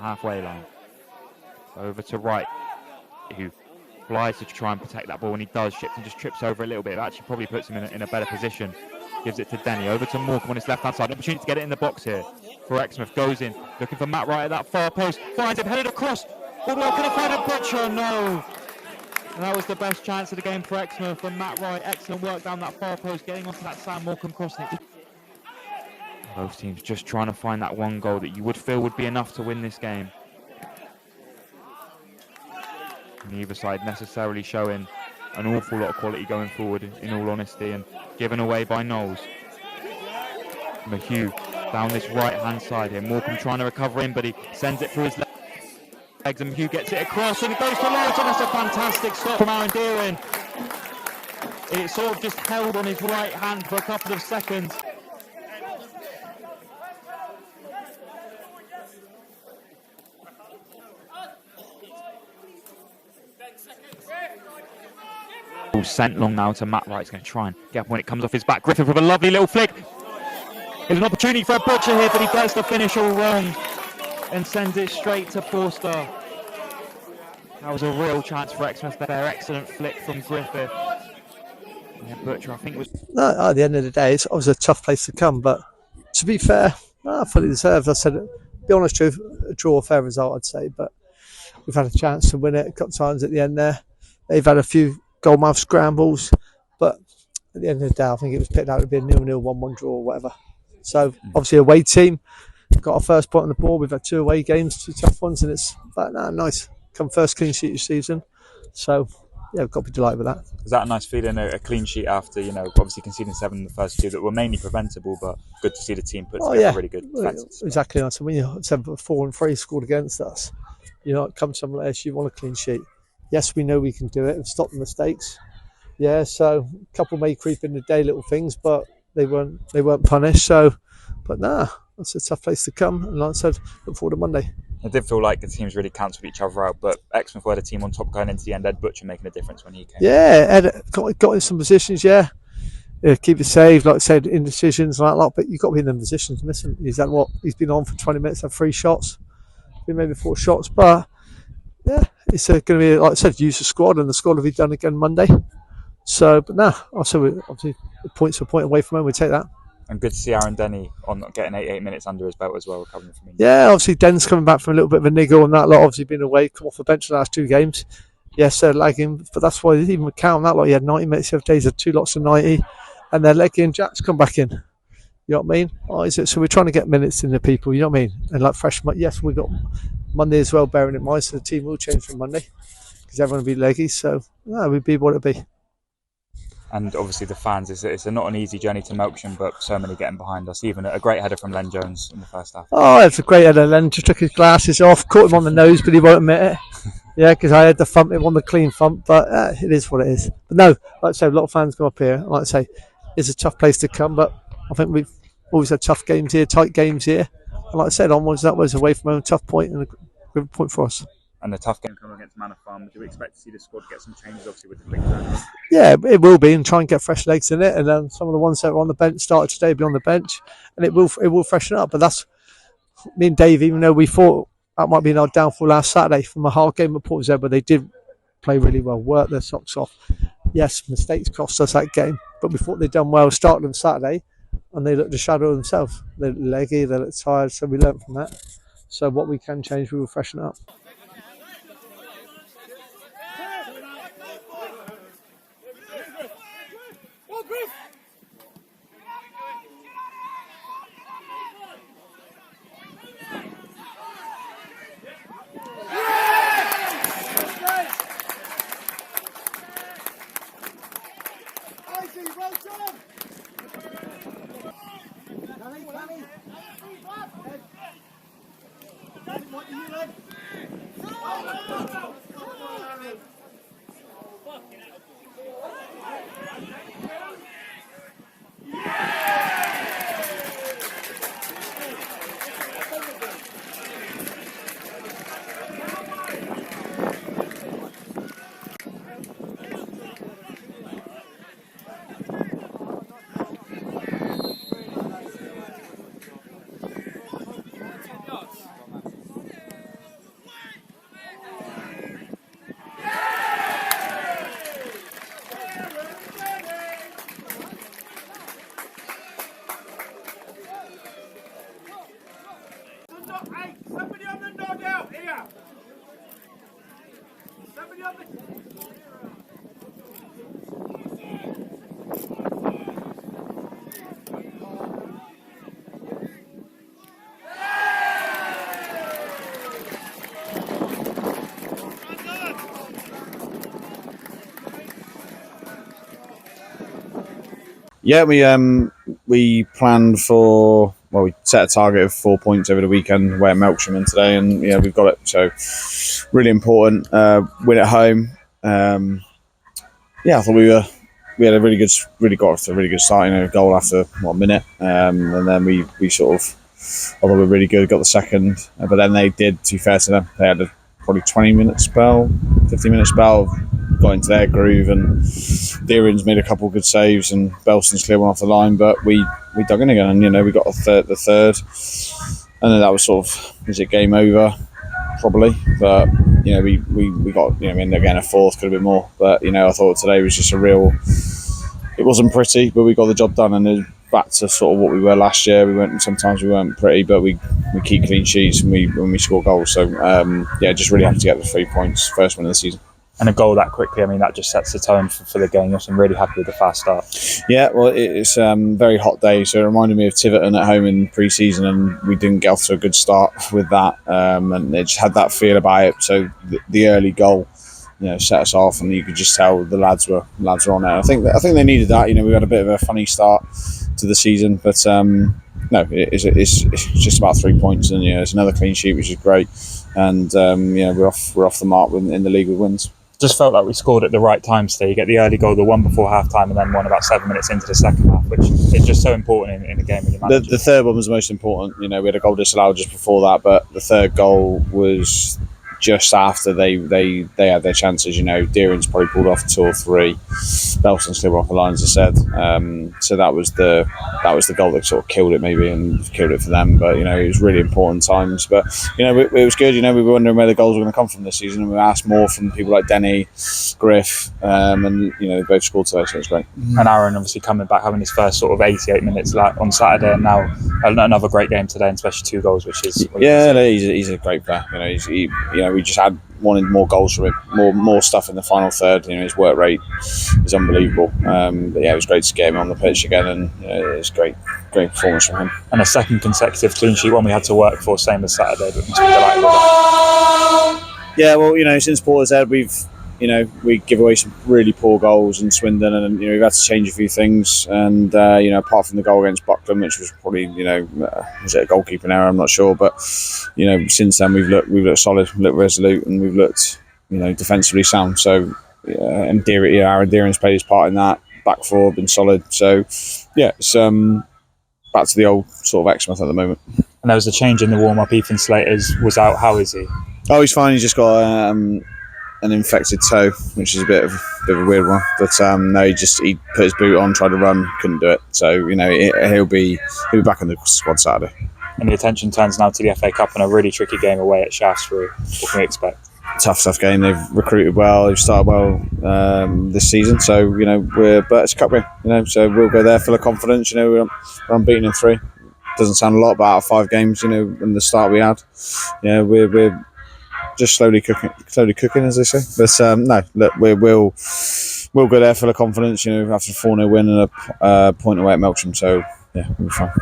halfway line. Over to Wright, who flies to try and protect that ball, and he does. Shipton just trips over a little bit. It actually probably puts him in a better position. Gives it to Denny. Over to Morecambe on his left-hand side. An opportunity to get it in the box here for Exmouth. Goes in, looking for Matt Wright at that far post. Finds it, headed across. Good work, can find a Butcher? No. And that was the best chance of the game for Exmouth. And Matt Wright, excellent work down that far post, getting onto that Sam Morecambe crossing. Both teams just trying to find that one goal that you would feel would be enough to win this game. Neither side necessarily showing an awful lot of quality going forward, in all honesty, and given away by Knowles. Mahugh down this right-hand side here. Morecambe trying to recover in, but he sends it through his legs, and Mahugh gets it across, and it goes to Lawrence, and that's a fantastic stop from Aaron Deering. It sort of just held on his right hand for a couple of seconds. Sent long now to Matt Wright. He's going to try and get up when it comes off his back. Griffith with a lovely little flick. There's an opportunity for a Butcher here, but he gets the finish all wrong and sends it straight to Forster. That was a real chance for Exmouth there. Excellent flick from Griffith. Yeah, Butcher, I think, was... No, at the end of the day, it's always a tough place to come, but to be fair, fully deserved. I said, be honest, truth, a draw, a fair result, I'd say, but we've had a chance to win it a couple of times at the end there. They've had a few goalmouth scrambles, but at the end of the day, I think it was picked out to be a 0-0, 1-1 draw or whatever. So obviously, away team got our first point on the board. We've had 2 away games, 2 tough ones, and it's nice. Come first clean sheet this season, so yeah, we've got to be delighted with that. Is that a nice feeling, a clean sheet after obviously conceding 7 in the first 2 that were mainly preventable, but good to see the team put together really good defenses. Exactly. So when you're 7-4 scored against us, it comes somewhere else, you want a clean sheet. Yes, we know we can do it and stop the mistakes. Yeah, so a couple may creep in the day, little things, but they weren't punished. So, but that's a tough place to come. And like I said, look forward to Monday. It did feel like the teams really cancelled each other out, but Exmouth were the team on top going into the end. Ed Butcher making a difference when he came. Yeah, Ed got in some positions. Yeah, keep it safe, like I said, indecisions and that lot. But you've got to be in them positions. Miss him. He's been on for 20 minutes, had 3 shots, maybe 4 shots, but. Yeah, it's going to be, like I said, use the squad, and the squad will be done again Monday. So, but also obviously the points are a point away from home. We take that. And good to see Aaron Denny on getting 8 minutes under his belt as well, recovering from injury. Yeah, obviously Den's coming back from a little bit of a niggle and that lot. Obviously been away, come off the bench the last 2 games. Yes, they're lagging, but that's why even counting that lot, he had 90 minutes the other day. He's had 2 lots of 90, and they're legging. Jack's come back in. You know what I mean? Is it? So we're trying to get minutes in the people. You know what I mean? And like fresh, yes, we got Monday as well, bearing in mind, so the team will change from Monday because everyone will be leggy. So we'll be what it'll be. And obviously the fans, it's not an easy journey to Melksham, but so many getting behind us. Even a great header from Len Jones in the first half. Oh, it's a great header. Len just took his glasses off, caught him on the nose, but he won't admit it. Yeah, because I had the thump, it won the clean thump, but it is what it is. But no, like I say, a lot of fans come up here. Like I say, it's a tough place to come, but I think we've always had tough games here, tight games here. And like I said, onwards, that was away from home, tough point and a good point for us. And the tough game coming against Manor Farm, do we expect to see the squad get some changes, obviously, with the big turn? Yeah, it will be, and try and get fresh legs in it. And then some of the ones that are on the bench started today, be on the bench, and it will freshen up. But that's me and Dave, even though we thought that might be our downfall last Saturday from a hard game at Port Zed, but they did play really well, work their socks off. Yes, mistakes cost us that game, but we thought they'd done well, started on Saturday, and they looked a shadow of themselves. They looked leggy, they looked tired, so we learnt from that. So what we can change, we will freshen up. Yeah, we planned for, well, we set a target of 4 points over the weekend away at Melksham today, and yeah, we've got it. So really important win at home. Yeah, I thought we had a really got off to a really good start. Goal after 1 minute, and then we sort of, although we were really good, got the second. But then they did. To be fair to them, they had a probably 20-minute spell, 15-minute spell, got into their groove, and Deeran's made a couple of good saves, and Belson's clear one off the line. But we dug in again, and we got the third, and then that was sort of, is it game over? Probably, but we got in again a fourth, could have been more, but I thought today was just it wasn't pretty, but we got the job done, and then back to sort of what we were last year. Sometimes we weren't pretty, but we keep clean sheets when we score goals. So just really happy to get the 3 points, first win of the season. And a goal that quickly, I mean, that just sets the tone for the game. I'm really happy with the fast start. Yeah, well, it's a very hot day, so it reminded me of Tiverton at home in pre-season, and we didn't get off to a good start with that, and it just had that feel about it. So the early goal, set us off, and you could just tell the lads were on there. I think they needed that. We had a bit of a funny start to the season, but no, it's just about 3 points, and it's another clean sheet, which is great, and we're off the mark in the league with wins. Just felt like we scored at the right time today. You get the early goal, the one before half time, and then one about 7 minutes into the second half, which is just so important in a game when you're managing. The third one was the most important. We had a goal disallowed just before that, but the third goal was just after they had their chances. Deeran's probably pulled off 2 or 3. Belson's clear off the line, as I said. So that was the goal that sort of killed it, maybe, and killed it for them. But it was really important times. But it was good. We were wondering where the goals were going to come from this season, and we asked more from people like Denny, Griff, and they both scored today, so it's great. And Aaron obviously coming back, having his first sort of 88 minutes on Saturday, and now another great game today, and especially 2 goals, which is he's a great player. We just wanted more goals from him, more stuff in the final third. His work rate is unbelievable. But it was great to get him on the pitch again, and it's great performance from him. And a second consecutive clean sheet, one we had to work for, same as Saturday, but we're delighted with that. Yeah, well, since Paul has said, we give away some really poor goals in Swindon, and we've had to change a few things. And apart from the goal against Buckland, which was probably was it a goalkeeping error? I'm not sure, but since then we've looked solid, looked resolute, and we've looked defensively sound. So and Aaron Deeran's played his part in that. Back four been solid. So it's back to the old sort of Exmouth at the moment. And there was a change in the warm-up. Ethan Slater's was out. How is he? Oh, he's fine. He's just got an infected toe, which is a bit of a weird one. But no, he put his boot on, tried to run, couldn't do it. So he'll be back in the squad Saturday. And the attention turns now to the FA Cup and a really tricky game away at Shaftesbury. What can we expect? Tough game. They've recruited well. They've started well this season. So but it's a cup game. So we'll go there full of confidence. We're unbeaten in 3. Doesn't sound a lot, but out of 5 games, in the start we had, we're just slowly cooking, as they say. But no, look, we'll go there full of confidence. After a 4-0 win and a point away at Melksham. So we'll be fine.